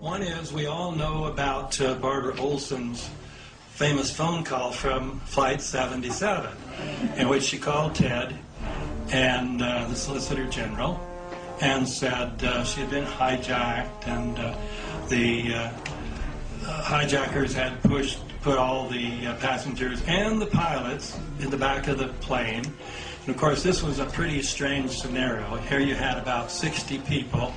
One is, we all know about Barbara Olson's famous phone call from Flight 77, in which she called Ted and the Solicitor General and said she had been hijacked, and the hijackers had put all the passengers and the pilots in the back of the plane. And of course, this was a pretty strange scenario. Here you had about 60 people,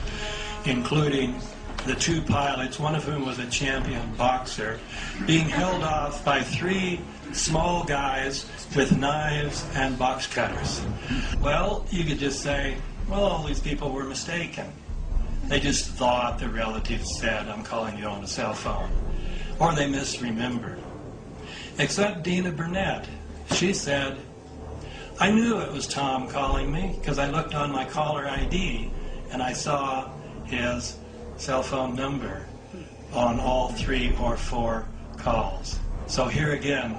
including the two pilots, one of whom was a champion boxer, being held off by three small guys with knives and box cutters. Well, you could just say, well, all these people were mistaken. They just thought the relatives said, I'm calling you on a cell phone. Or they misremembered. Except Dina Burnett. She said, I knew it was Tom calling me because I looked on my caller ID and I saw his cell phone number on all 3 or 4 calls. So here again,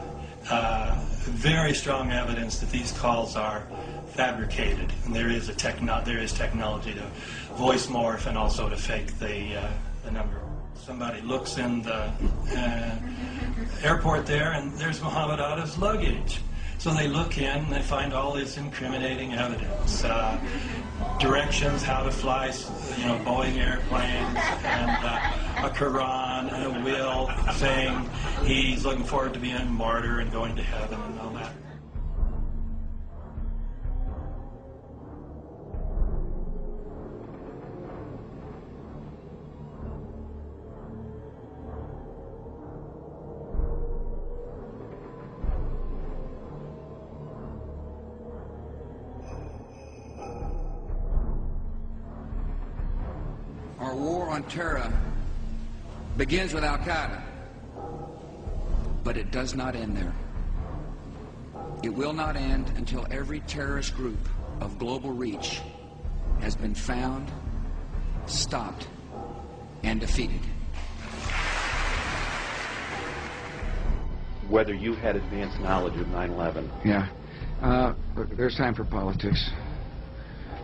very strong evidence that these calls are fabricated, and there is technology to voice morph and also to fake the number. Somebody looks in the airport there, and there's Muhammad Atta's luggage. So they look in and they find all this incriminating evidence, directions how to fly, Boeing airplanes, and a Quran and a will saying he's looking forward to being a martyr and going to heaven and all that. Our war on terror begins with Al-Qaeda, but it does not end there. It will not end until every terrorist group of global reach has been found, stopped, and defeated. Whether you had advanced knowledge of 9/11. Yeah. Look, there's time for politics.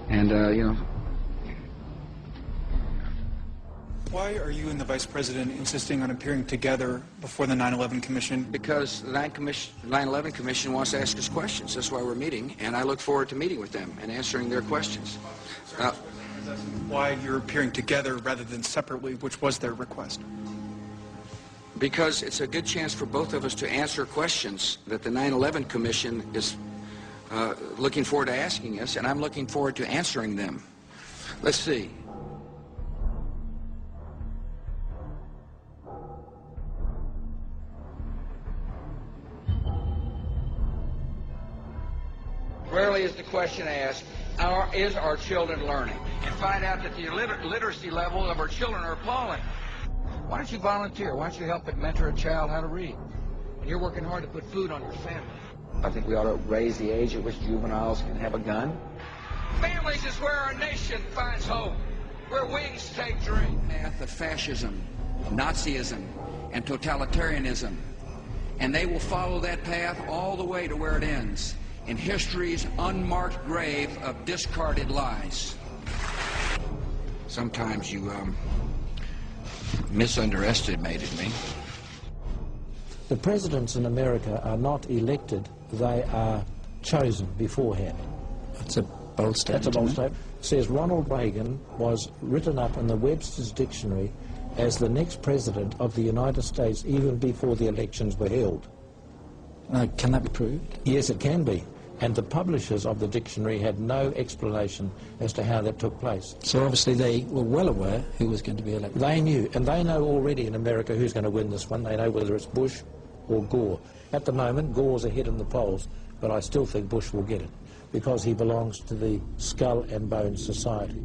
And, Why are you and the Vice President insisting on appearing together before the 9/11 Commission? Because the 9/11 Commission wants to ask us questions. That's why we're meeting, and I look forward to meeting with them and answering their questions. Why you're appearing together rather than separately, which was their request? Because it's a good chance for both of us to answer questions that the 9/11 Commission is looking forward to asking us, and I'm looking forward to answering them. Let's see. Rarely is the question asked, is our children learning? And find out that the literacy level of our children are appalling. Why don't you volunteer? Why don't you help mentor a child how to read? And you're working hard to put food on your family. I think we ought to raise the age at which juveniles can have a gun. Families is where our nation finds hope, where wings take dream. Path of fascism, Nazism, and totalitarianism. And they will follow that path all the way to where it ends, in history's unmarked grave of discarded lies. Sometimes you misunderestimated me. The presidents in America are not elected, they are chosen beforehand. That's a bold statement. That's a bold statement. It says Ronald Reagan was written up in the Webster's Dictionary as the next president of the United States even before the elections were held. Can that be proved? Yes, it can be. And the publishers of the dictionary had no explanation as to how that took place. So obviously they were well aware who was going to be elected. They knew, and they know already in America who's going to win this one. They know whether it's Bush or Gore. At the moment, Gore's ahead in the polls, but I still think Bush will get it because he belongs to the skull and bone society.